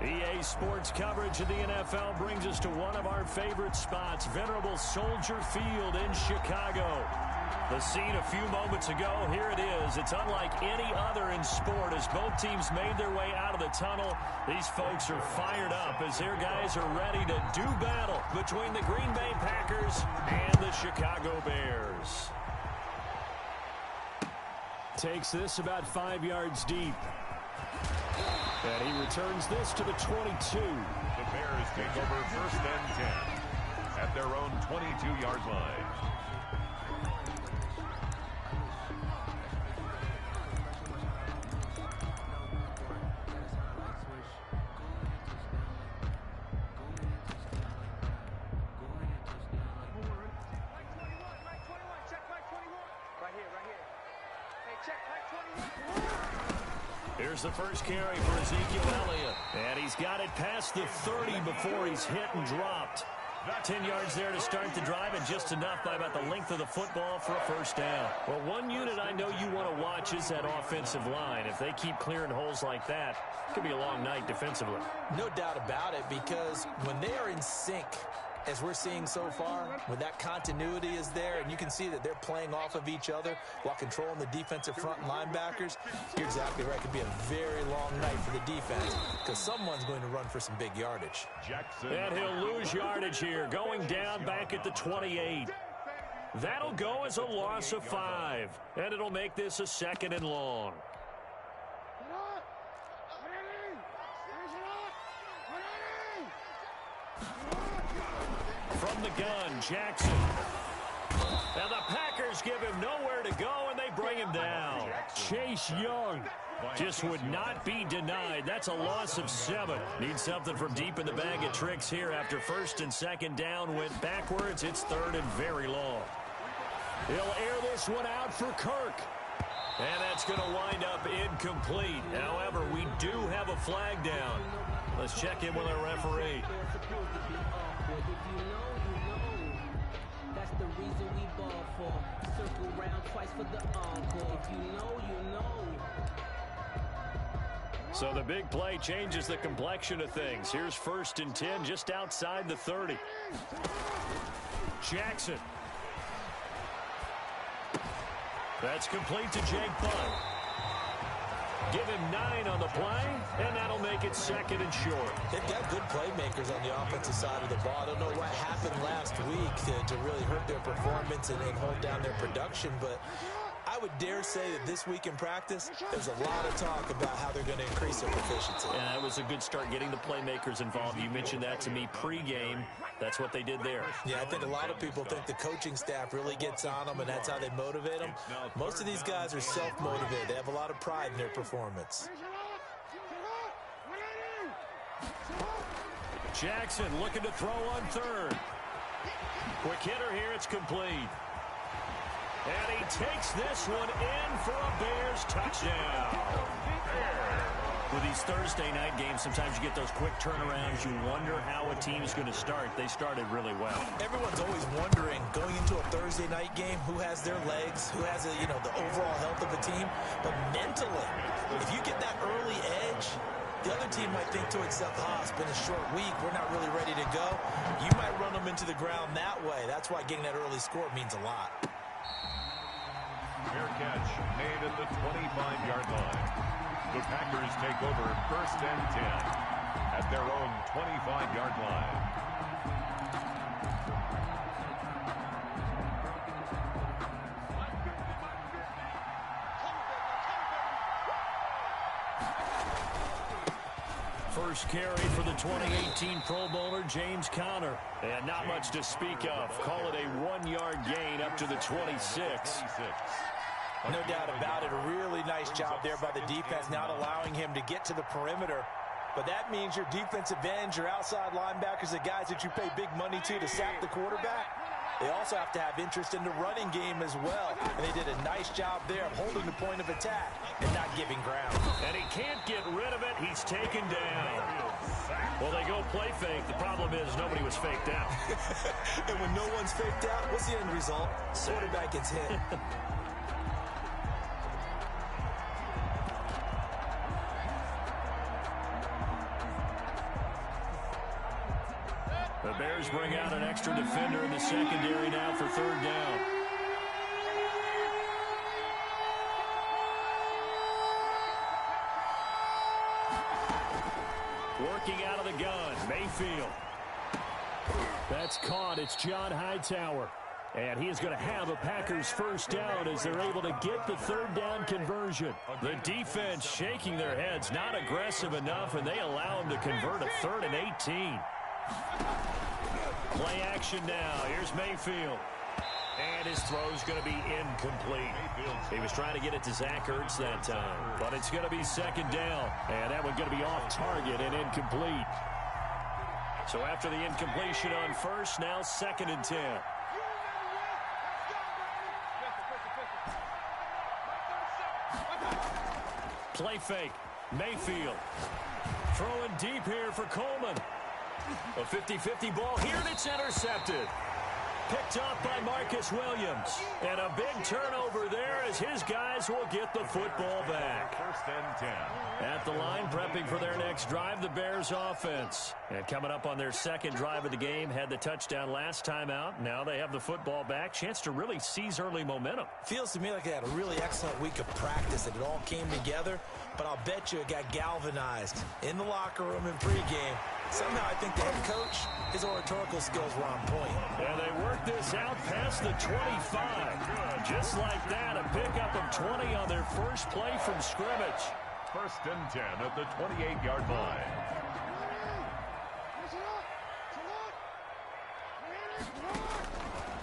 EA Sports coverage of the NFL brings us to one of our favorite spots, venerable Soldier Field in Chicago. The scene a few moments ago, here it is. It's unlike any other in sport as both teams made their way out of the tunnel. These folks are fired up as their guys are ready to do battle between the Green Bay Packers and the Chicago Bears. Takes this about 5 yards deep. And he returns this to the 22. The Bears take over 1st and 10 at their own 22-yard line. Here's the first carry for Ezekiel Elliott. And he's got it past the 30 before he's hit and dropped. 10 yards there to start the drive, and just enough by about the length of the football for a first down. Well, one unit I know you want to watch is that offensive line. If they keep clearing holes like that, it could be a long night defensively. No doubt about it, because when they are in sync, as we're seeing so far, when that continuity is there and you can see that they're playing off of each other while controlling the defensive front linebackers, you're exactly right. It could be a very long night for the defense because someone's going to run for some big yardage. And he'll lose yardage here, going down back at the 28. That'll go as a loss of 5, and it'll make this a 2nd and long. From the gun, Jackson. Now the Packers give him nowhere to go, and they bring him down. Chase Young just would not be denied. That's a loss of 7. Need something from deep in the bag of tricks here after 1st and 2nd down went backwards. It's 3rd and very long. He'll air this one out for Kirk. And that's going to wind up incomplete. However, we do have a flag down. Let's check in with our referee. That's the reason we ball for. Circle round twice for the encore. If you know, you know. So the big play changes the complexion of things. Here's 1st and 10 just outside the 30. Jackson. That's complete to Jake Butt. Give him 9 on the play, and that'll make it 2nd and short. They've got good playmakers on the offensive side of the ball. I don't know what happened last week to really hurt their performance and hold down their production, but I would dare say that this week in practice, there's a lot of talk about how they're going to increase their proficiency. And that was a good start getting the playmakers involved. You mentioned that to me pregame. That's what they did there. Yeah, I think a lot of people think the coaching staff really gets on them, and that's how they motivate them. Most of these guys are self-motivated. They have a lot of pride in their performance. Jackson looking to throw on 3rd. Quick hitter here. It's complete. And he takes this one in for a Bears touchdown. With these Thursday night games, sometimes you get those quick turnarounds. You wonder how a team is going to start. They started really well. Everyone's always wondering, going into a Thursday night game, who has their legs, who has, the overall health of a team. But mentally, if you get that early edge, the other team might think to itself, it's been a short week. We're not really ready to go. You might run them into the ground that way. That's why getting that early score means a lot. Fair catch made at the 25-yard line. The Packers take over 1st and 10 at their own 25-yard line. First carry for the 2018 Pro Bowler, James Conner. And not much to speak of. Call it a 1-yard gain up to the 26. No doubt about it. A really nice job there by the defense, not allowing him to get to the perimeter. But that means your defensive ends, your outside linebackers, the guys that you pay big money to sack the quarterback, they also have to have interest in the running game as well. And they did a nice job there of holding the point of attack and not giving ground. And he can't get rid of it. He's taken down. Well, they go play fake. The problem is nobody was faked out. And when no one's faked out, what's the end result? Quarterback gets hit. bring out an extra defender in the secondary now for third down. Working out of the gun, Mayfield. That's caught. It's John Hightower. And he is going to have a Packers first down as they're able to get the third down conversion. The defense shaking their heads, not aggressive enough, and they allow him to convert a 3rd and 18. Play action now. Here's Mayfield. And his throw's going to be incomplete. He was trying to get it to Zach Ertz that time. But it's going to be second down. And that one's going to be off target and incomplete. So after the incompletion on first, now 2nd and 10. Play fake. Mayfield. Throwing deep here for Coleman. A 50-50 ball here, and it's intercepted. Picked off by Marcus Williams. And a big turnover there as his guys will get the football back. 1st and 10. At the line, prepping for their next drive, the Bears offense. And coming up on their second drive of the game, had the touchdown last time out. Now they have the football back. Chance to really seize early momentum. Feels to me like they had a really excellent week of practice, and it all came together. But I'll bet you it got galvanized in the locker room in pregame. Somehow I think the head coach, his oratorical skills were on point. And they worked this out past the 25. Just like that, a pickup of 20 on their first play from scrimmage. 1st and 10 at the 28-yard line.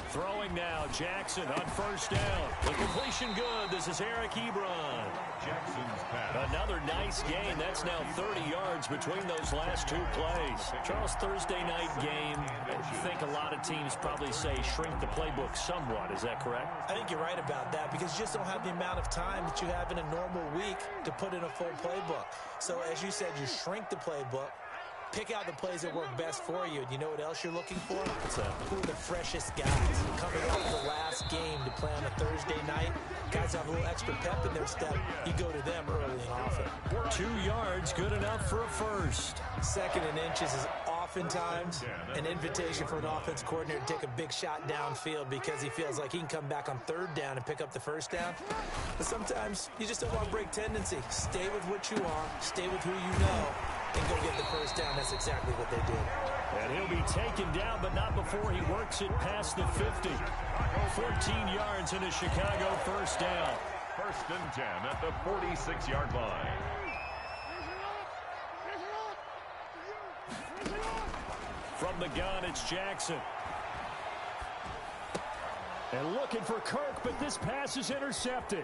Throwing now, Jackson on first down. The completion good. This is Eric Ebron. Jackson's pass. Another nice gain. That's now 30 yards between those last two plays. Charles, Thursday night game, I think a lot of teams probably say shrink the playbook somewhat. Is that correct? I think you're right about that because you just don't have the amount of time that you have in a normal week to put in a full playbook. So as you said, you shrink the playbook. Pick out the plays that work best for you. And you know what else you're looking for? Who are the freshest guys coming off the last game to play on a Thursday night? Guys have a little extra pep in their step. You go to them early and often. 2 yards, good enough for a first. 2nd and inches is oftentimes an invitation for an offense coordinator to take a big shot downfield because he feels like he can come back on 3rd down and pick up the first down. But sometimes you just don't want to break tendency. Stay with what you are. Stay with who you know. And go get the first down. That's exactly what they did. And he'll be taken down, but not before he works it past the 50. 14 yards in a Chicago first down. 1st and 10 at the 46-yard line. From the gun, it's Jackson. And looking for Kirk, but this pass is intercepted.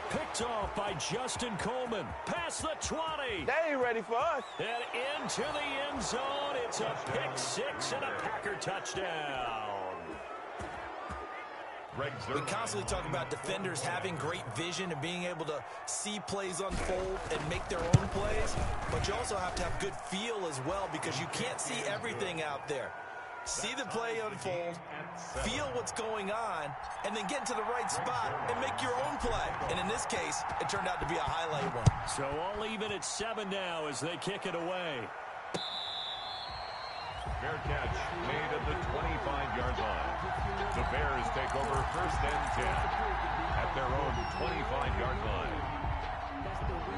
Picked off by Justin Coleman. Past the 20. They ain't ready for us. And into the end zone. It's a pick six and a Packer touchdown. We constantly talk about defenders having great vision and being able to see plays unfold and make their own plays. But you also have to have good feel as well because you can't see everything out there. See the play unfold, feel what's going on, and then get to the right spot and make your own play. And in this case, it turned out to be a highlight one. So all even at 7 now as they kick it away. Fair catch made at the 25-yard line. The Bears take over 1st and 10 at their own 25-yard line.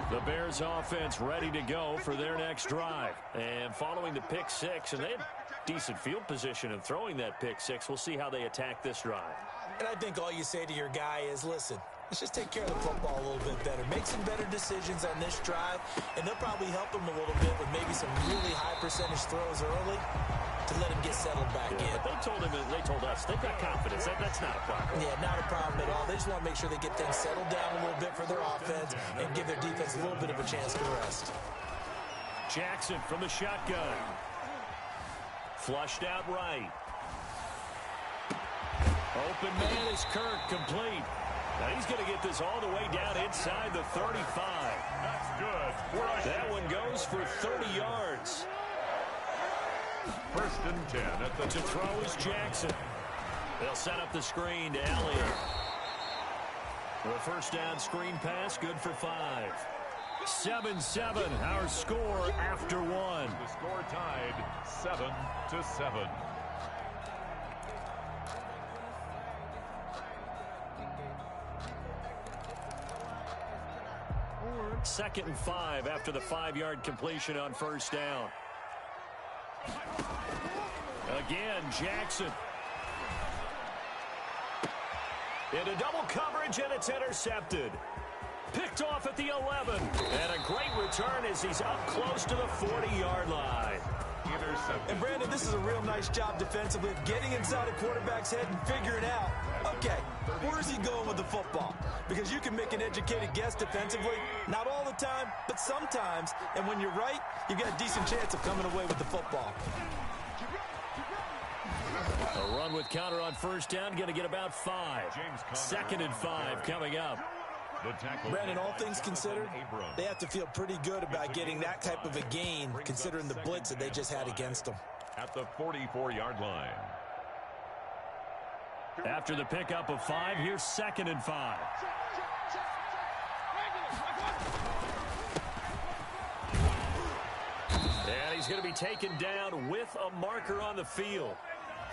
The Bears offense ready to go for their next drive. And following the pick six, and they had decent field position in throwing that pick six. We'll see how they attack this drive. And I think all you say to your guy is, listen, let's just take care of the football a little bit better. Make some better decisions on this drive, and they'll probably help him a little bit with maybe some really high percentage throws early to let him get settled back in. But they told us they've got confidence. That's not a problem. Yeah, not a problem at all. They just want to make sure they get things settled down a little bit for their offense and give their defense a little bit of a chance to rest. Jackson from the shotgun. Flushed out right. Open man is Kirk, complete. Now he's going to get this all the way down inside the 35. That's good. That one goes for 30 yards. 1st and 10 at the To throw is Jackson. They'll set up the screen to Elliott. The first down screen pass, good for 5. 7-7, our score after 1. The score tied 7-7. 2nd and 5 after the 5-yard completion on first down. Again, Jackson. Into double coverage, and it's intercepted. Picked off at the 11. And a great return as he's up close to the 40-yard line. And, Brandon, this is a real nice job defensively of getting inside a quarterback's head and figuring out, okay, where's he going with the football? Because you can make an educated guess defensively, not all the time, but sometimes. And when you're right, you've got a decent chance of coming away with the football. A run with counter on first down, going to get about 5. 2nd and 5 coming up. Brandon, all things considered, they have to feel pretty good about getting that type of a gain, considering the blitz that they just had against them. At the 44-yard line. After the pickup of 5, here's 2nd and 5. And he's going to be taken down with a marker on the field.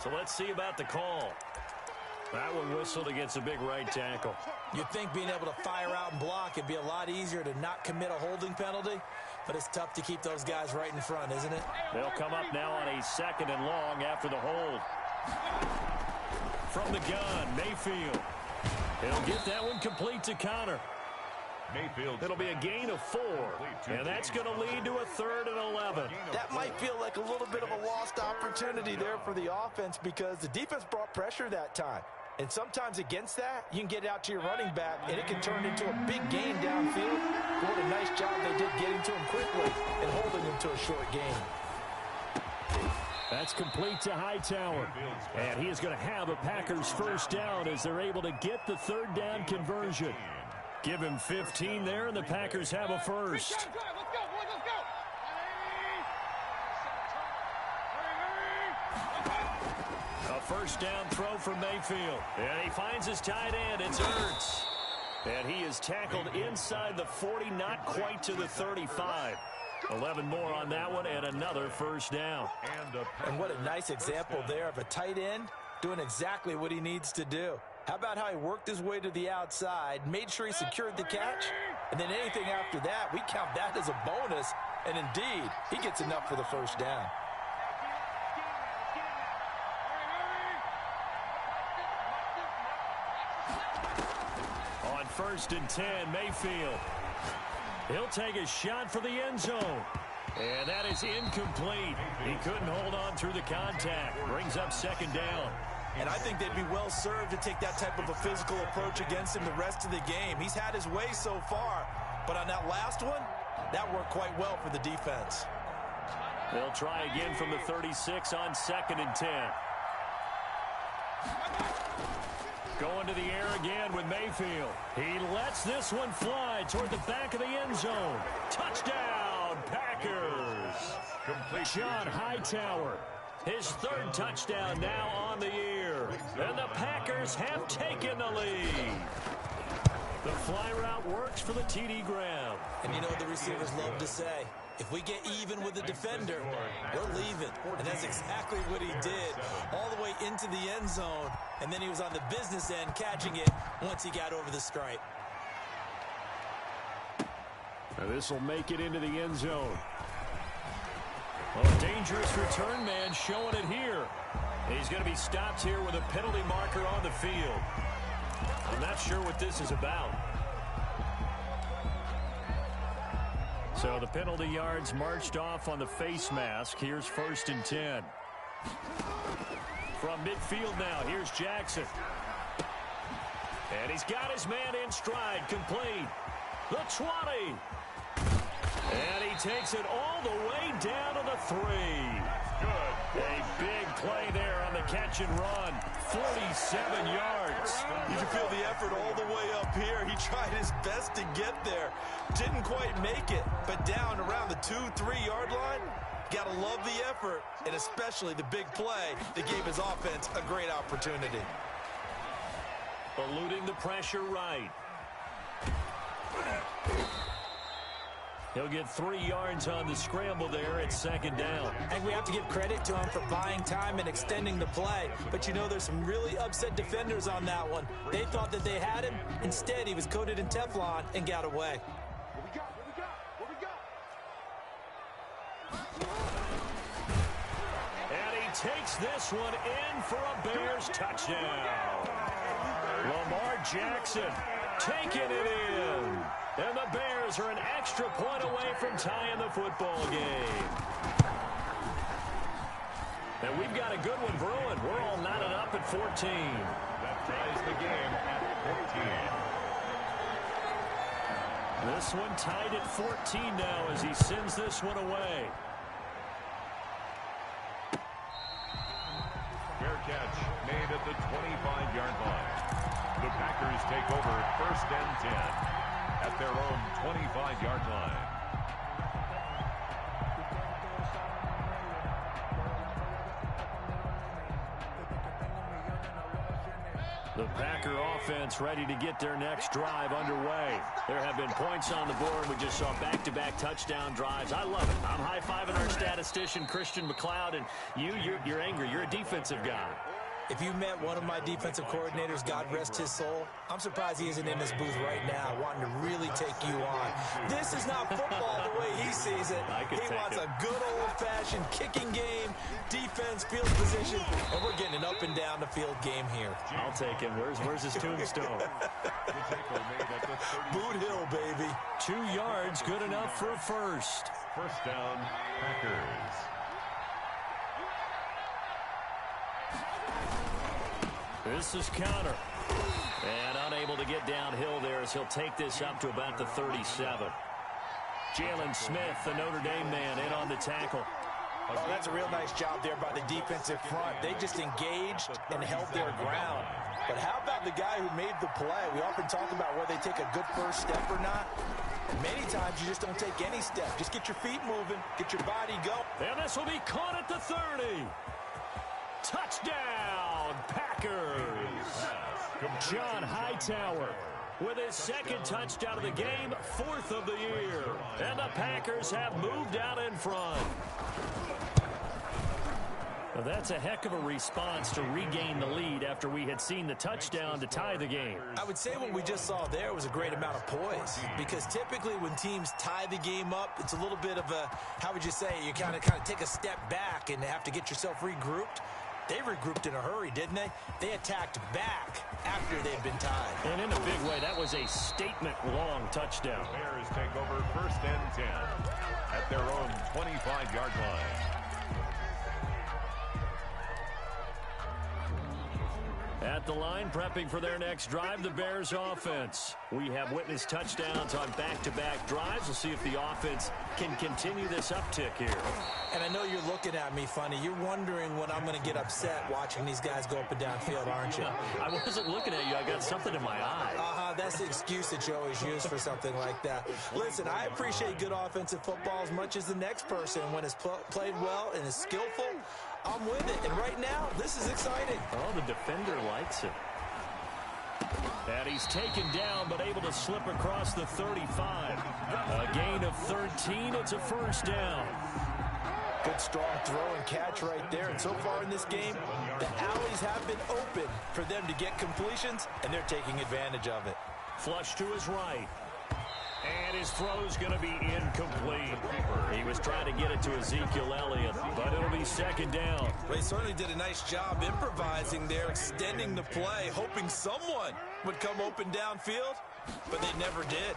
So let's see about the call. That one whistled against a big right tackle. You'd think being able to fire out and block would be a lot easier to not commit a holding penalty, but it's tough to keep those guys right in front, isn't it? They'll come up now on a 2nd and long after the hold. From the gun, Mayfield. He'll get that one complete to Connor. Mayfield. It'll be a gain of 4, and that's going to lead to a 3rd and 11. That might feel like a little bit of a lost opportunity there for the offense because the defense brought pressure that time. And sometimes against that, you can get it out to your running back, and it can turn into a big gain downfield. But what a nice job they did getting to him quickly and holding him to a short gain. That's complete to Hightower. And he is going to have a Packers first down as they're able to get the 3rd down conversion. Give him 15 there, and the Packers have a first. Let's go. A first down throw from Mayfield. And he finds his tight end. It's Ertz. And he is tackled inside the 40, not quite to the 35. 11 more on that one, and another first down. And what a nice example there of a tight end doing exactly what he needs to do. How about how he worked his way to the outside, made sure he secured the catch, and then anything after that, we count that as a bonus, and indeed, he gets enough for the first down. On 1st and 10, Mayfield. He'll take a shot for the end zone. And that is incomplete. He couldn't hold on through the contact. Brings up 2nd down. And I think they'd be well served to take that type of a physical approach against him the rest of the game. He's had his way so far, but on that last one, that worked quite well for the defense. They'll try again from the 36 on 2nd and 10. Going to the air again with Mayfield. He lets this one fly toward the back of the end zone. Touchdown, Packers. John Hightower. His 3rd touchdown now on the year. And the Packers have taken the lead. The fly route works for the TD Graham. And you know what the receivers love to say? If we get even with the defender, we're leaving. And that's exactly what he did. All the way into the end zone. And then he was on the business end catching it once he got over the stripe. Now this will make it into the end zone. A dangerous return man showing it here. He's going to be stopped here with a penalty marker on the field. I'm not sure what this is about. So the penalty yards marched off on the face mask. Here's 1st and 10. From midfield now, here's Jackson. And he's got his man in stride, complete. The 20. And he takes it all the way down to the 3. Good. A big play there on the catch and run. 47 yards. You can feel the effort all the way up here. He tried his best to get there. Didn't quite make it, but down around the 2-3 yard line. Gotta love the effort, and especially the big play that gave his offense a great opportunity. Eluding the pressure right. He'll get 3 yards on the scramble there at 2nd down. And we have to give credit to him for buying time and extending the play. But you know, there's some really upset defenders on that one. They thought that they had him. Instead, he was coated in Teflon and got away. takes this one in for a Bears touchdown. Lamar Jackson taking it in. And the Bears are an extra point away from tying the football game. And we've got a good one brewing. We're all knotted up at 14. That ties the game at 14. This one tied at 14 now as he sends this one away. Fair catch made at the 25-yard line. The Packers take over 1st and 10 at their own 25-yard line. The Packer offense ready to get their next drive underway. There have been points on the board. We just saw back-to-back touchdown drives. I love it. I'm high-fiving our statistician, Christian McLeod, and you're angry. You're a defensive guy. If you met one of my defensive coordinators, God rest his soul, I'm surprised he isn't in this booth right now wanting to really take you on. This is not football the way he sees it. He wants a good old-fashioned kicking game, defense, field position, and we're getting an up-and-down-the-field game here. I'll take him. Where's his tombstone? Boot Hill, baby. 2 yards, good enough for a first. First down, Packers. This is Connor. And unable to get downhill there as he'll take this up to about the 37. Jalen Smith, the Notre Dame man, in on the tackle. Oh, that's a real nice job there by the defensive front. They just engaged and held their ground. But how about the guy who made the play? We often talk about whether they take a good first step or not. Many times you just don't take any step. Just get your feet moving, get your body going. And this will be caught at the 30. Touchdown, Packers. John Hightower with his second touchdown of the game, 4th of the year. And the Packers have moved out in front. Well, that's a heck of a response to regain the lead after we had seen the touchdown to tie the game. I would say what we just saw there was a great amount of poise, because typically when teams tie the game up, it's a little bit of a, how would you say, you kind of take a step back and have to get yourself regrouped. They regrouped in a hurry, didn't they? They attacked back after they'd been tied. And in a big way, that was a statement-long touchdown. Bears take over 1st and 10 at their own 25-yard line. At the line, prepping for their next drive, the Bears offense. We have witnessed touchdowns on back-to-back drives. We'll see if the offense can continue this uptick here. And I know you're looking at me funny. You're wondering when I'm going to get upset watching these guys go up and down field, aren't you? I wasn't looking at you. I got something in my eye. That's the excuse that you always use for something like that. Listen, I appreciate good offensive football as much as the next person. When it's played well and is skillful, I'm with it. And right now, this is exciting. Oh, the defender likes it. And he's taken down, but able to slip across the 35. A gain of 13. It's a first down. Good strong throw and catch right there. And so far in this game, the alleys have been open for them to get completions, and they're taking advantage of it. Flush to his right. And his throw's going to be incomplete. He was trying to get it to Ezekiel Elliott, but it'll be second down. They certainly did a nice job improvising there, extending the play, hoping someone would come open downfield, but they never did.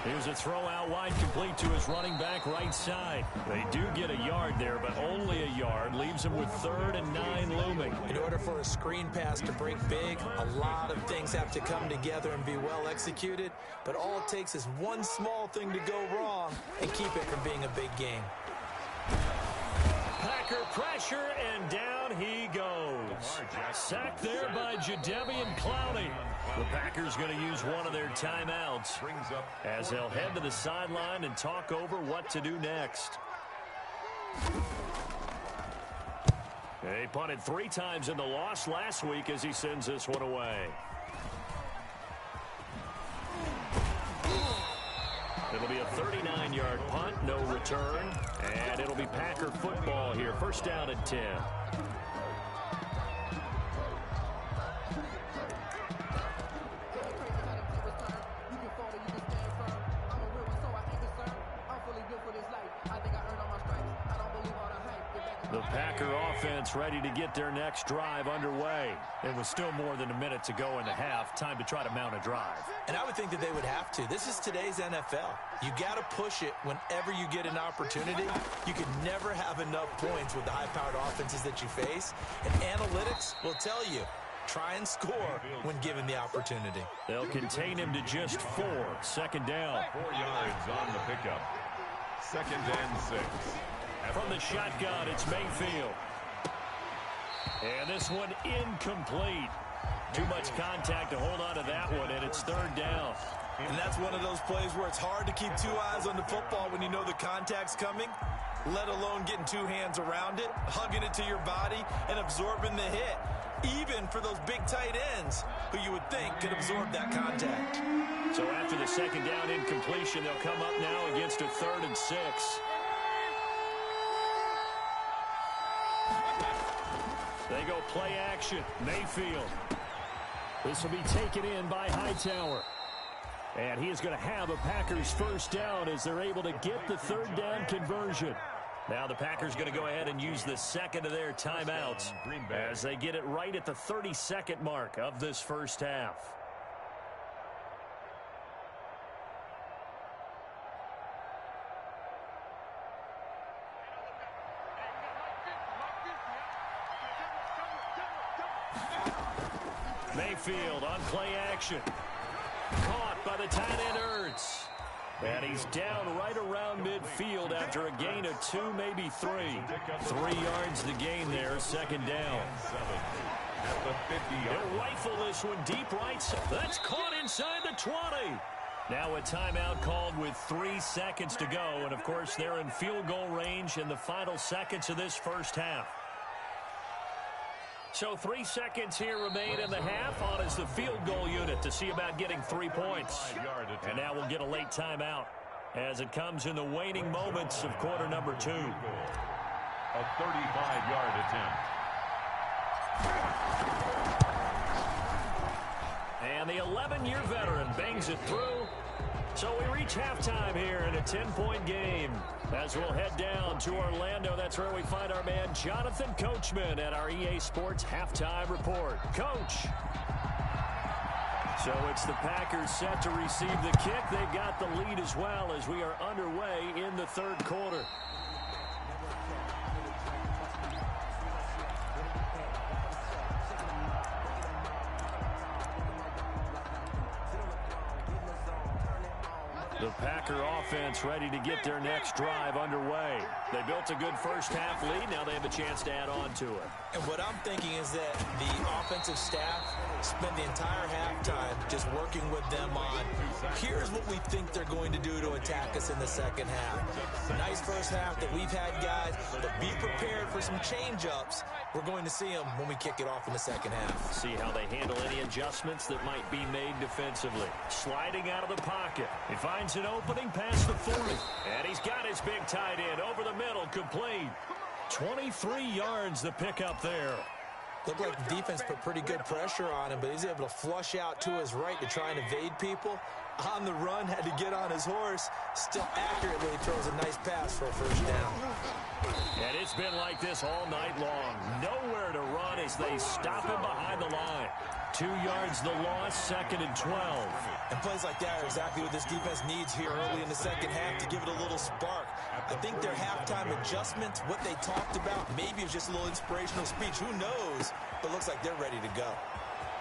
Here's a throw out wide, complete to his running back right side. They do get a yard there, but only a yard. Leaves him with 3rd and 9 looming. In order for a screen pass to break big, a lot of things have to come together and be well executed. But all it takes is one small thing to go wrong and keep it from being a big game. Packer pressure, and down he goes. Sacked there by Jadeveon Clowney. The Packers going to use one of their timeouts as they'll head to the sideline and talk over what to do next. They punted 3 times in the loss last week as he sends this one away. It'll be a 39-yard punt, no return, and it'll be Packer football here. First down and 10. I think I earned all my stripes. I don't believe all the hype. Get back The Packer offense ready to get their next drive underway. It was still more than a minute to go in the half. Time to try to mount a drive. And I would think that they would have to. This is today's NFL. You got to push it whenever you get an opportunity. You can never have enough points with the high-powered offenses that you face. And analytics will tell you, try and score when given the opportunity. They'll contain him to just 4. Second down. 4 yards on the pickup. 2nd and 6. From the shotgun, it's Mayfield. And this one incomplete. Too much contact to hold on to that one, and it's 3rd down. And that's one of those plays where it's hard to keep 2 eyes on the football when you know the contact's coming, let alone getting 2 hands around it, hugging it to your body, and absorbing the hit. Even for those big tight ends who you would think could absorb that contact. So after the 2nd down incompletion, they'll come up now against a 3rd and 6. They go play action. Mayfield. This will be taken in by Hightower. And he is going to have a Packers 1st down as they're able to get the 3rd down conversion. Now the Packers going to go ahead and use the 2nd of their timeouts as they get it right at the 32nd mark of this 1st half. Mayfield on play action. Caught by the tight end Ertz. And he's down right around midfield after a gain of 2, maybe 3. 3 yards to gain there, 2nd down. They'll rifle this one deep right. That's caught inside the 20. Now a timeout called with 3 seconds to go. And, of course, they're in field goal range in the final seconds of this 1st half. So 3 seconds here remain in the half on as the field goal unit to see about getting 3 points. And now we'll get a late timeout as it comes in the waning moments of quarter number 2. A 35-yard attempt. And the 11-year veteran bangs it through. So we reach halftime here in a 10-point game. As we'll head down to Orlando, that's where we find our man Jonathan Coachman at our EA Sports Halftime Report. Coach. So it's the Packers set to receive the kick. They've got the lead as well as we are underway in the 3rd quarter. The Packer offense ready to get their next drive underway. They built a good 1st half lead. Now they have a chance to add on to it. And what I'm thinking is that the offensive staff spent the entire halftime just working with them on, here's what we think they're going to do to attack us in the 2nd half. Nice 1st half that we've had, guys, but be prepared for some change-ups. We're going to see them when we kick it off in the 2nd half. See how they handle any adjustments that might be made defensively. Sliding out of the pocket. He finds an opening past the 40. And he's got his big tight end over the middle, complete. 23 yards the pickup there. Looked like the defense put pretty good pressure on him, but he's able to flush out to his right to try and evade people. On the run, had to get on his horse. Still accurately throws a nice pass for a 1st down. And it's been like this all night long. Nowhere to run as they stop him behind the line. 2 yards the loss, 2nd and 12. And plays like that are exactly what this defense needs here early in the 2nd half to give it a little spark. I think their halftime adjustments, what they talked about, maybe it was just a little inspirational speech. Who knows? But looks like they're ready to go.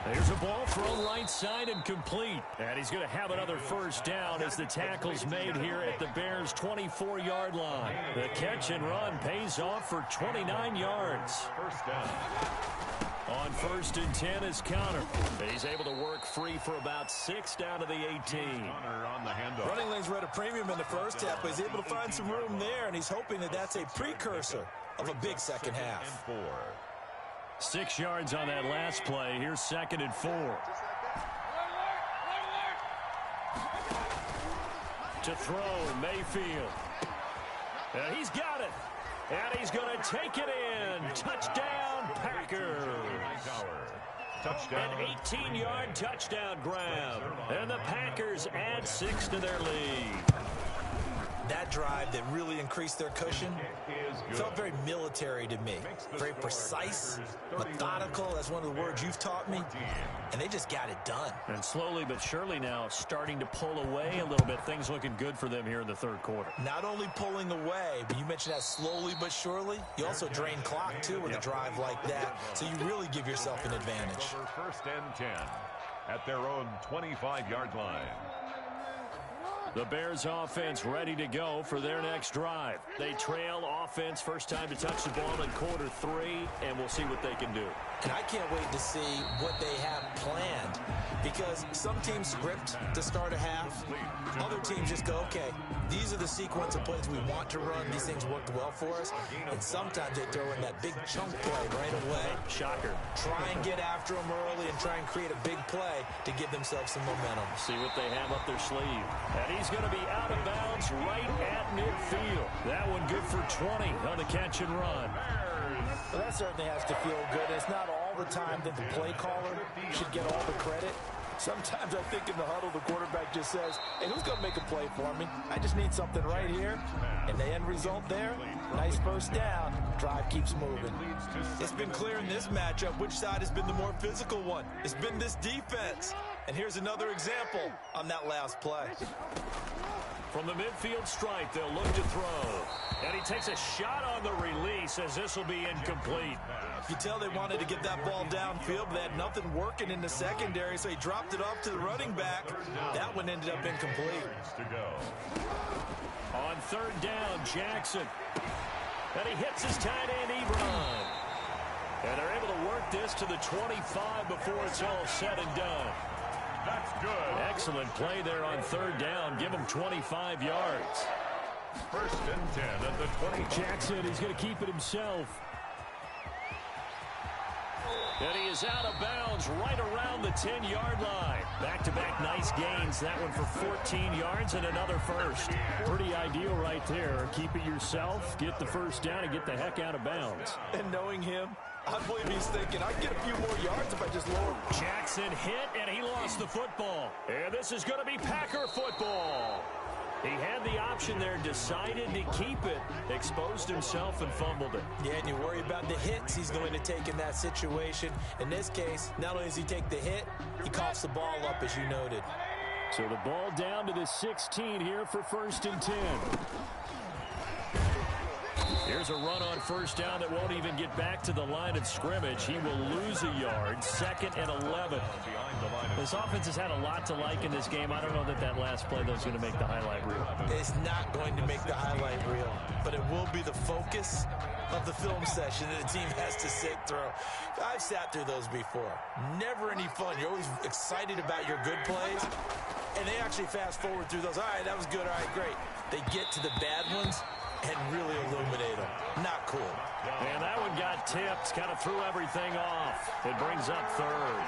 There's a ball thrown right side and complete. And he's going to have another 1st down as the tackle's made here at the Bears' 24-yard line. The catch and run pays off for 29 yards. 1st down. On 1st and 10 is Connor. He's able to work free for about 6 down to the 18. On the handoff. Running lanes were at a premium in the 1st half, but he's able to find some room there, and he's hoping that that's a precursor of a big 2nd half. 4. 6 yards on that last play. Here's 2nd and 4. To throw, Mayfield. And he's got it. And he's going to take it in. Touchdown, Packers. Touchdown. An 18-yard touchdown grab. And the Packers add 6 to their lead. That drive that really increased their cushion is good. Felt very military to me. Very precise, methodical. That's one of the words you've taught me. And they just got it done. And slowly but surely now starting to pull away a little bit. Things looking good for them here in the third quarter. Not only pulling away, but you mentioned that slowly but surely. You also drain clock, too, with a drive like that. So you really give yourself an advantage. First and 10 at their own 25-yard line. The Bears offense ready to go for their next drive. They trail offense, first time to touch the ball in quarter 3, and we'll see what they can do. And I can't wait to see what they have planned, because some teams script to start a half. Other teams just go, okay, these are the sequence of plays we want to run. These things worked well for us. And sometimes they throw in that big chunk play right away. Shocker. Try and get after them early and try and create a big play to give themselves some momentum. See what they have up their sleeve. And he's going to be out of bounds right at midfield. That one good for 20 on the catch and run. Well, that certainly has to feel good. It's not all the time that the play caller should get all the credit. Sometimes I think in the huddle, the quarterback just says, hey, who's going to make a play for me? I just need something right here. And the end result there, nice first down. Drive keeps moving. It's been clear in this matchup which side has been the more physical one. It's been this defense. And here's another example on that last play. From the midfield stripe, they'll look to throw. And he takes a shot on the release as this will be incomplete. You tell they wanted to get that ball downfield, but they had nothing working in the secondary, so he dropped it off to the running back. That one ended up incomplete. On third down, Jackson. And he hits his tight end, Ebron. And they're able to work this to the 25 before it's all said and done. That's good. Excellent play there on third down. Give him 25 yards. First and 10 at the 20. Jackson, he's going to keep it himself. And he is out of bounds right around the 10-yard line. Back-to-back nice gains. That one for 14 yards and another first. Pretty ideal right there. Keep it yourself, get the first down, and get the heck out of bounds. And knowing him, I believe he's thinking, I can get a few more yards if I just lower. Jackson hit, and he lost the football. And this is going to be Packer football. He had the option there, decided to keep it, exposed himself and fumbled it. Yeah, and you worry about the hits he's going to take in that situation. In this case, not only does he take the hit, he coughs the ball up, as you noted. So the ball down to the 16 here for first and 10. Here's a run on first down that won't even get back to the line of scrimmage. He will lose a yard, 2nd and 11. This offense has had a lot to like in this game. I don't know that that last play, though, is going to make the highlight reel. It's not going to make the highlight reel, but it will be the focus of the film session that the team has to sit through. I've sat through those before. Never any fun. You're always excited about your good plays, and they actually fast forward through those. All right, that was good. All right, great. They get to the bad ones and really illuminate them. Not cool. And that one got tipped, kind of threw everything off. It brings up third.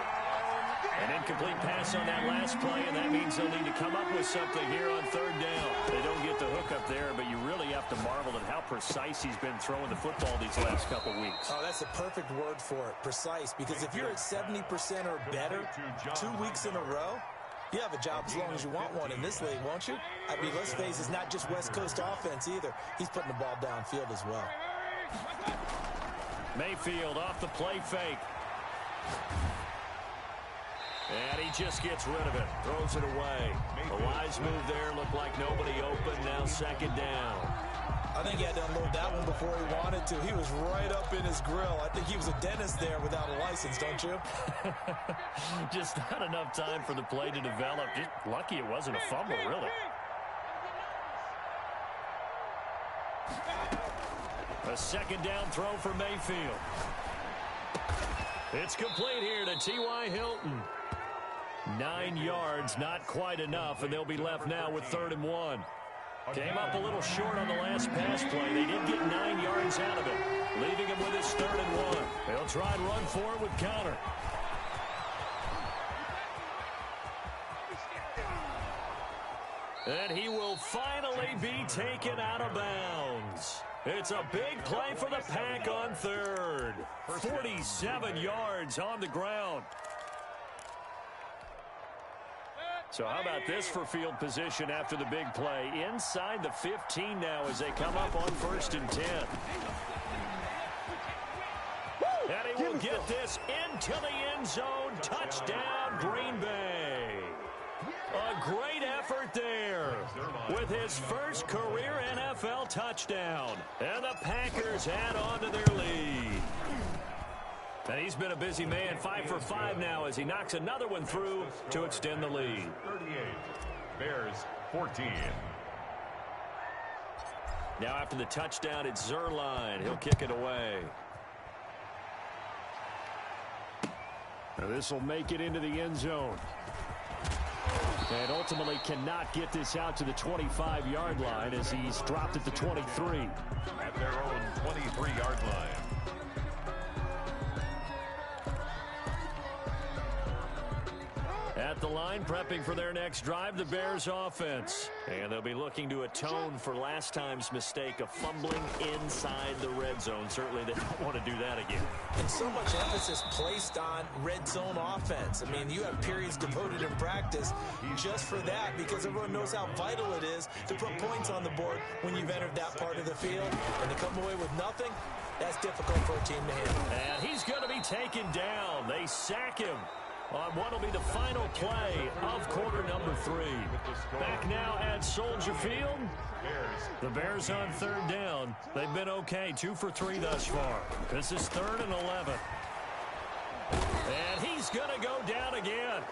An incomplete pass on that last play, and that means they'll need to come up with something here on third down. They don't get the hook up there, but you really have to marvel at how precise he's been throwing the football these last couple weeks. Oh, that's a perfect word for it, precise, because if you're at 70% or better 2 weeks in a row, you have a job as long as you want one in this league, won't you? I mean, let's face it, it's not just West Coast offense either. He's putting the ball downfield as well. Mayfield off the play fake. And he just gets rid of it, throws it away. A wise move there, looked like nobody open, now 2nd down. I think he had to unload that one before he wanted to. He was right up in his grill. I think he was a dentist there without a license, don't you? Just not enough time for the play to develop. Just lucky it wasn't a fumble, really. A 2nd down throw for Mayfield. It's complete here to T.Y. Hilton. 9 yards, not quite enough, and they'll be left now with 3rd and 1. Came up a little short on the last pass play. They did get 9 yards out of it, leaving him with his 3rd and 1. They'll try and run for it with Connor. And he will finally be taken out of bounds. It's a big play for the Pack on 3rd. 47 yards on the ground. So how about this for field position after the big play? Inside the 15 now as they come up on 1st and 10. And he will get this into the end zone. Touchdown, Green Bay. A great effort there with his first career NFL touchdown. And the Packers add on to their lead. And he's been a busy man, 5 for 5 now as he knocks another one through to extend the lead. 38, Bears 14. Now after the touchdown, it's Zerline. He'll kick it away. Now this will make it into the end zone. And ultimately cannot get this out to the 25-yard line as he's dropped at the 23. At their own 23-yard line. At the line, prepping for their next drive, the Bears offense. And they'll be looking to atone for last time's mistake of fumbling inside the red zone. Certainly they don't want to do that again. And so much emphasis placed on red zone offense. I mean, you have periods devoted in practice just for that because everyone knows how vital it is to put points on the board when you've entered that part of the field. And to come away with nothing, that's difficult for a team to handle. And he's going to be taken down. They sack him on what will be the final play of quarter number 3. Back now at Soldier Field. The Bears on 3rd down. They've been okay, 2 for 3 thus far. This is 3rd and 11. And he's going to go down again.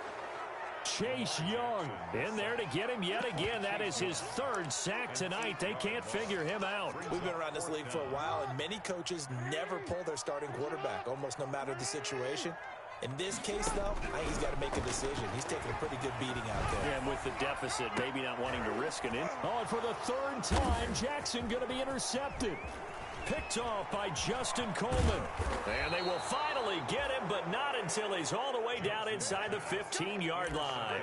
Chase Young in there to get him yet again. That is his 3rd sack tonight. They can't figure him out. We've been around this league for a while, and many coaches never pull their starting quarterback, almost no matter the situation. In this case, though, I think he's got to make a decision. He's taking a pretty good beating out there. Yeah, and with the deficit, maybe not wanting to risk it in. Oh, and for the 3rd time, Jackson going to be intercepted. Picked off by Justin Coleman. And they will finally get him, but not until he's all the way down inside the 15-yard line.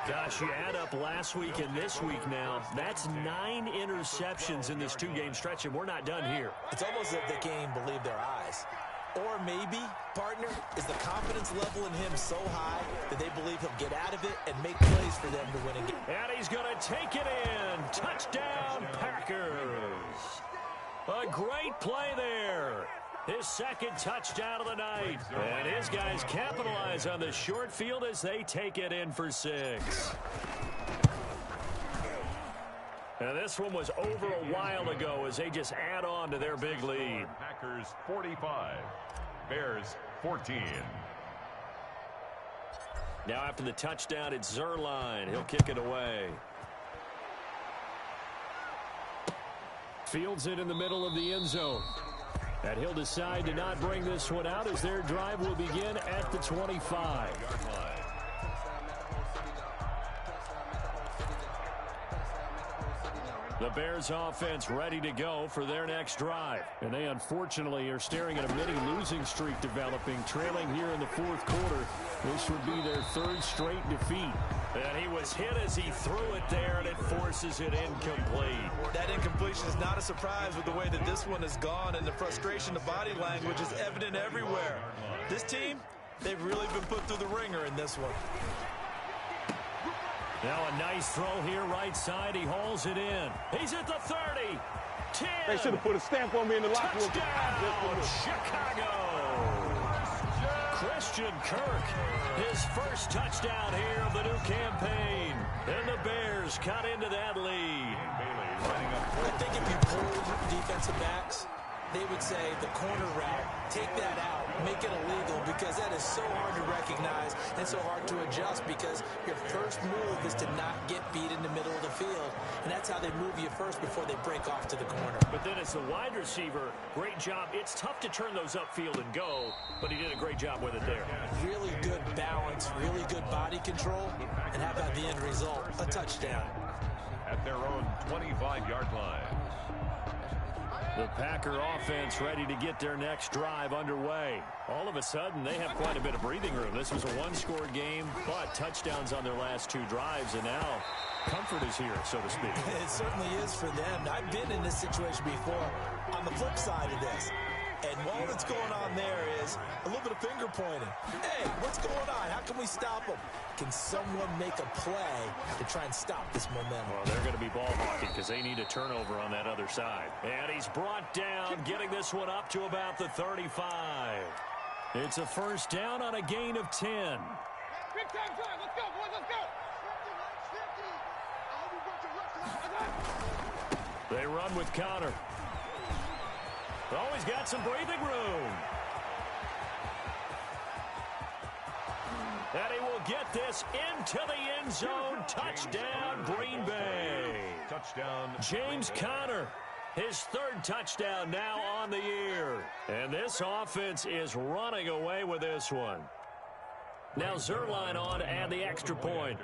Gosh, you add up last week and this week now. That's 9 interceptions in this 2-game stretch, and we're not done here. It's almost as if they can't even believe their eyes. Or maybe, partner, is the confidence level in him so high that they believe he'll get out of it and make plays for them to win a game. And he's going to take it in. Touchdown, Packers. A great play there. His 2nd touchdown of the night. And his guys capitalize on the short field as they take it in for 6. And this one was over a while ago as they just add on to their big lead. Packers 45, Bears 14. Now after the touchdown, it's Zerline. He'll kick it away. Fields it in the middle of the end zone. And he'll decide to not bring this one out as their drive will begin at the 25. The Bears offense ready to go for their next drive. And they unfortunately are staring at a mini losing streak developing, trailing here in the 4th quarter. This would be their 3rd straight defeat. And he was hit as he threw it there, and it forces it incomplete. That incompletion is not a surprise with the way that this one has gone, and the frustration, the body language is evident everywhere. This team, they've really been put through the ringer in this one. Now a nice throw here right side. He hauls it in. He's at the 30. 10. They should have put a stamp on me in the locker room. Touchdown, Chicago. Christian Kirk, his first touchdown here of the new campaign. And the Bears cut into that lead. I think if you pulled defensive backs, they would say the corner route, take that out, make it illegal, because that is so hard to recognize and so hard to adjust because your first move is to not get beat in the middle of the field. And that's how they move you first before they break off to the corner. But then as the wide receiver, great job. It's tough to turn those upfield and go, but he did a great job with it there. Really good balance, really good body control. And how about the end result? A touchdown. At their own 25-yard line. The Packer offense ready to get their next drive underway. All of a sudden, they have quite a bit of breathing room. This was a one-score game, but touchdowns on their last 2 drives, and now comfort is here, so to speak. It certainly is for them. I've been in this situation before on the flip side of this. And all that's going on there is a little bit of finger pointing. Hey, what's going on? How can we stop them? Can someone make a play to try and stop this momentum? Well, they're going to be ball hawking because they need a turnover on that other side. And he's brought down, getting this one up to about the 35. It's a first down on a gain of 10. Big time drive. Let's go, boys. Let's go. They run with Connor. Oh, he's got some breathing room. And he will get this into the end zone. Touchdown, Green Bay. Touchdown, James Conner, his third touchdown now on the year. And this offense is running away with this one. Now Zerline on to add the extra point.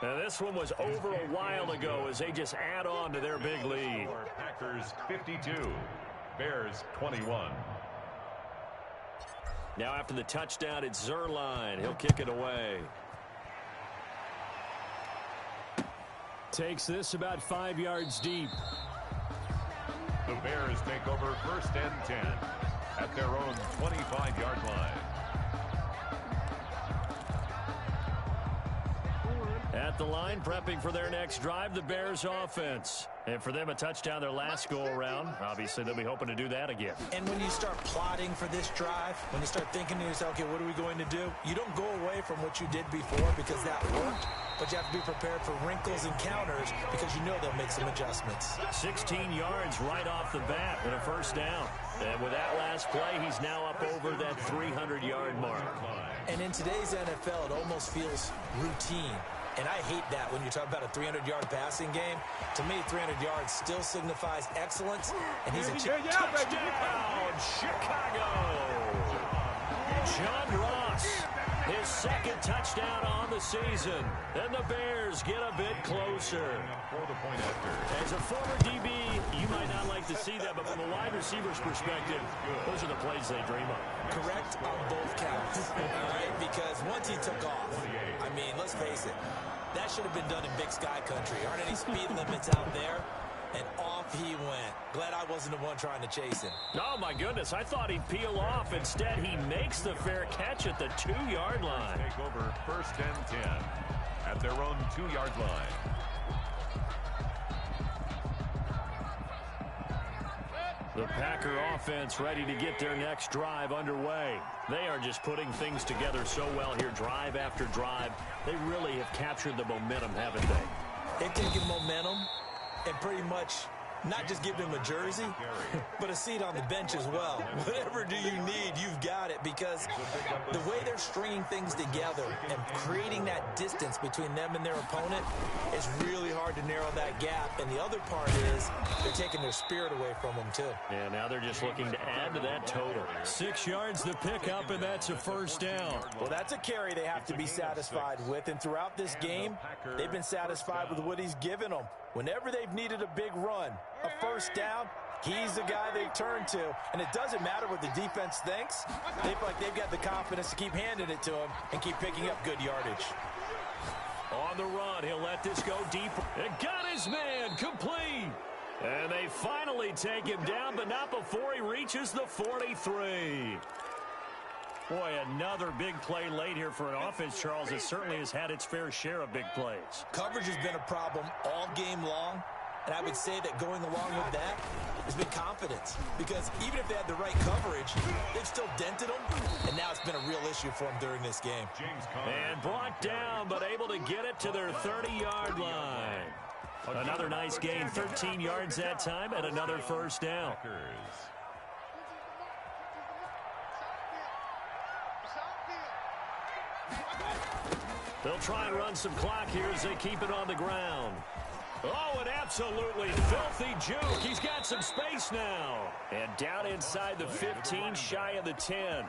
Now this one was over a while ago as they just add on to their big lead. Packers 52, Bears 21. Now after the touchdown, it's Zerline. He'll kick it away. Takes this about 5 yards deep. The Bears take over first and 10 at their own 25-yard line. At the line, prepping for their next drive, the Bears offense. And for them, a touchdown their last go-around. Obviously, they'll be hoping to do that again. And when you start plotting for this drive, when you start thinking to yourself, okay, what are we going to do? You don't go away from what you did before because that worked, but you have to be prepared for wrinkles and counters because you know they'll make some adjustments. 16 yards right off the bat and a first down. And with that last play, he's now up over that 300-yard mark. And in today's NFL, it almost feels routine. And I hate that when you talk about a 300-yard passing game. To me, 300 yards still signifies excellence, and he's a touchdown, Chicago. John Ross, his second touchdown on the season. And the Bears get a bit closer. As a former DB, you might not like to see that, but from a wide receiver's perspective, those are the plays they dream of. Correct on both counts, all right? Because once he took off, I mean, let's face it, that should have been done in Big Sky Country. Aren't any speed limits out there? And off he went. Glad I wasn't the one trying to chase him. Oh, my goodness. I thought he'd peel off. Instead, he makes the fair catch at the 2-yard line. Take over first and 10 at their own 2-yard line. The Packer offense ready to get their next drive underway. They are just putting things together so well here, drive after drive. They really have captured the momentum, haven't they? They've taken momentum and pretty much not just give him a jersey, but a seat on the bench as well. Whatever do you need, you've got it, because the way they're stringing things together and creating that distance between them and their opponent is really hard to narrow that gap. And the other part is they're taking their spirit away from them, too. Yeah, now they're just looking to add to that total. 6 yards to pick up, and that's a first down. Well, that's a carry they have to be satisfied with. And throughout this game, they've been satisfied with what he's given them. Whenever they've needed a big run, a first down, he's the guy they've turned to. And it doesn't matter what the defense thinks. They feel like they've got the confidence to keep handing it to him and keep picking up good yardage. On the run, he'll let this go deep. And got his man complete. And they finally take him down, but not before he reaches the 43. Boy, another big play late here for an offense, Charles. It certainly has had its fair share of big plays. Coverage has been a problem all game long, and I would say that going along with that has been confidence. Because even if they had the right coverage, they've still dented them, and now it's been a real issue for them during this game. And brought down, but able to get it to their 30-yard line. Another nice gain, 13 yards that time, and another first down. They'll try and run some clock here as they keep it on the ground. Oh, an absolutely filthy juke. He's got some space now. And down inside the 15, shy of the 10.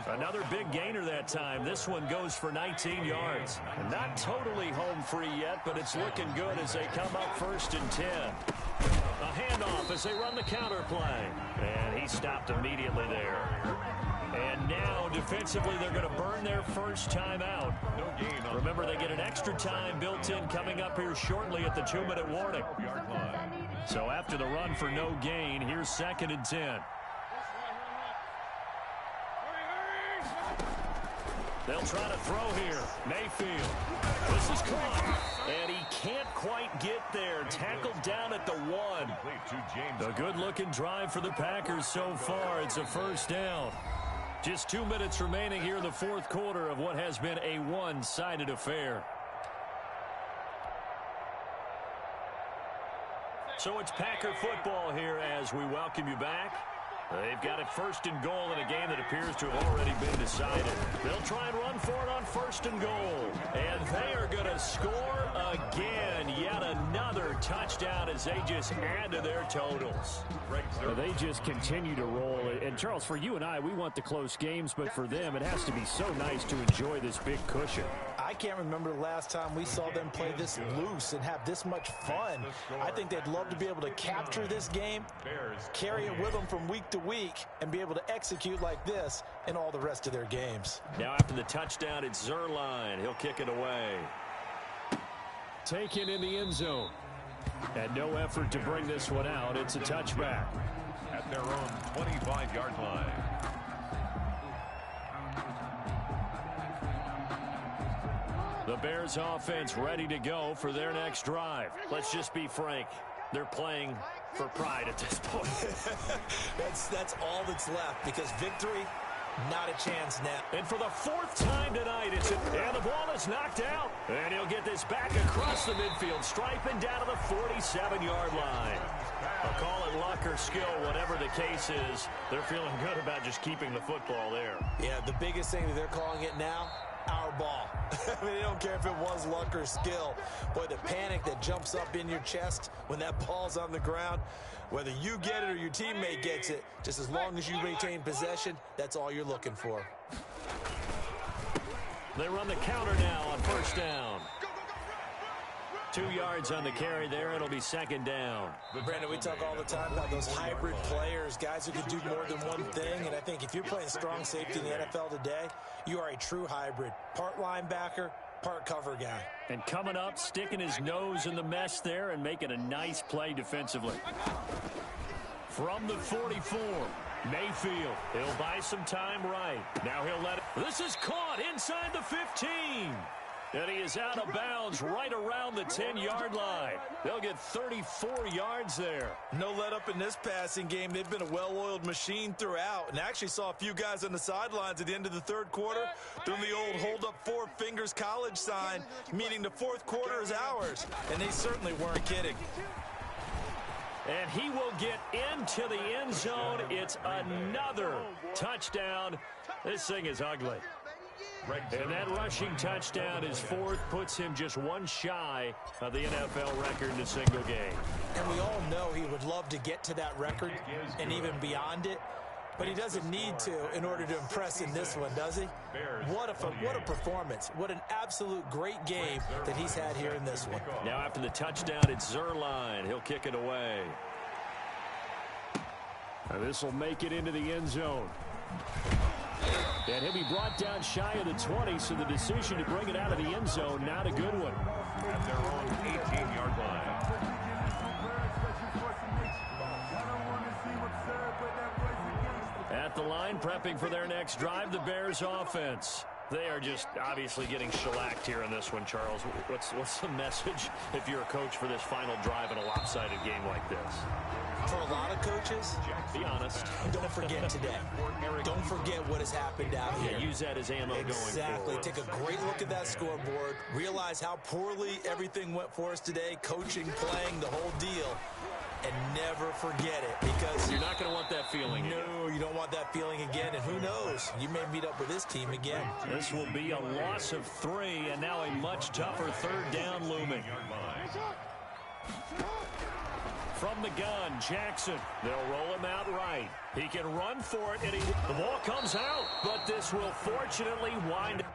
Another big gainer that time. This one goes for 19 yards. Not totally home free yet, but it's looking good as they come up first and 10. A handoff as they run the counter play. And he stopped immediately there. And now, defensively, they're going to burn their first time out. Remember, they get an extra time built in coming up here shortly at the 2-minute warning. So after the run for no gain, here's 2nd and 10. They'll try to throw here. Mayfield. This is caught. And he can't quite get there. Tackled down at the 1. A good-looking drive for the Packers so far. It's a first down. Just 2 minutes remaining here in the fourth quarter of what has been a one-sided affair. So it's Packer football here as we welcome you back. They've got it first and goal in a game that appears to have already been decided. They'll try and run for it on first and goal. And they are going to score again. Yet another touchdown as they just add to their totals. They just continue to roll. And, Charles, for you and I, we want the close games, but for them, it has to be so nice to enjoy this big cushion. I can't remember the last time we saw them play this loose and have this much fun. I think they'd love to be able to capture this game, carry it with them from week to week, and be able to execute like this in all the rest of their games. Now after the touchdown, it's Zerline. He'll kick it away. Taken in the end zone. And no effort to bring this one out. It's a touchback. At their own 25-yard line. The Bears offense ready to go for their next drive. Let's just be frank. They're playing for pride at this point. That's all that's left, because victory, not a chance now. And for the fourth time tonight, and the ball is knocked out. And he'll get this back across the midfield, striping down to the 47-yard line. I'll call it luck or skill, whatever the case is. They're feeling good about just keeping the football there. Yeah, the biggest thing that they're calling it now, our ball. I mean, they don't care if it was luck or skill. Boy, the panic that jumps up in your chest when that ball's on the ground, whether you get it or your teammate gets it, just as long as you retain possession, that's all you're looking for. They run the counter now on first down. 2 yards on the carry there. It'll be second down. Brandon, we talk all the time about those hybrid players, guys who can do more than one thing. And I think if you're playing strong safety in the NFL today, you are a true hybrid. Part linebacker, part cover guy. And coming up, sticking his nose in the mess there and making a nice play defensively. From the 44, Mayfield. He'll buy some time right. Now he'll let it. This is caught inside the 15. And he is out of bounds right around the 10-yard line. They'll get 34 yards there. No let up in this passing game. They've been a well-oiled machine throughout. And actually saw a few guys on the sidelines at the end of the third quarter doing the old hold up 4 fingers college sign, meaning the fourth quarter is ours. And they certainly weren't kidding. And he will get into the end zone. It's another touchdown. This thing is ugly. And that rushing touchdown is fourth, puts him just one shy of the NFL record in a single game. And we all know he would love to get to that record and even beyond it, but he doesn't need to in order to impress in this one, does he? What a performance. What an absolute great game that he's had here in this one. Now after the touchdown, it's Zerline. He'll kick it away. And this will make it into the end zone. And he'll be brought down shy of the 20, so the decision to bring it out of the end zone, not a good one. At their own 18-yard line. At the line, prepping for their next drive, the Bears offense. They are just obviously getting shellacked here in this one, Charles. What's the message if you're a coach for this final drive in a lopsided game like this? For a lot of coaches, be honest. Don't forget today. Don't forget what has happened out here. Use that as ammo going forward. Exactly. Take a great look at that scoreboard. Realize how poorly everything went for us today. Coaching, playing, the whole deal. And never forget it, because you're not going to want that feeling again. No, you don't want that feeling again. And who knows? You may meet up with this team again. This will be a loss of 3, and now a much tougher third down looming. From the gun, Jackson. They'll roll him out right. He can run for it, and the ball comes out. But this will fortunately wind up.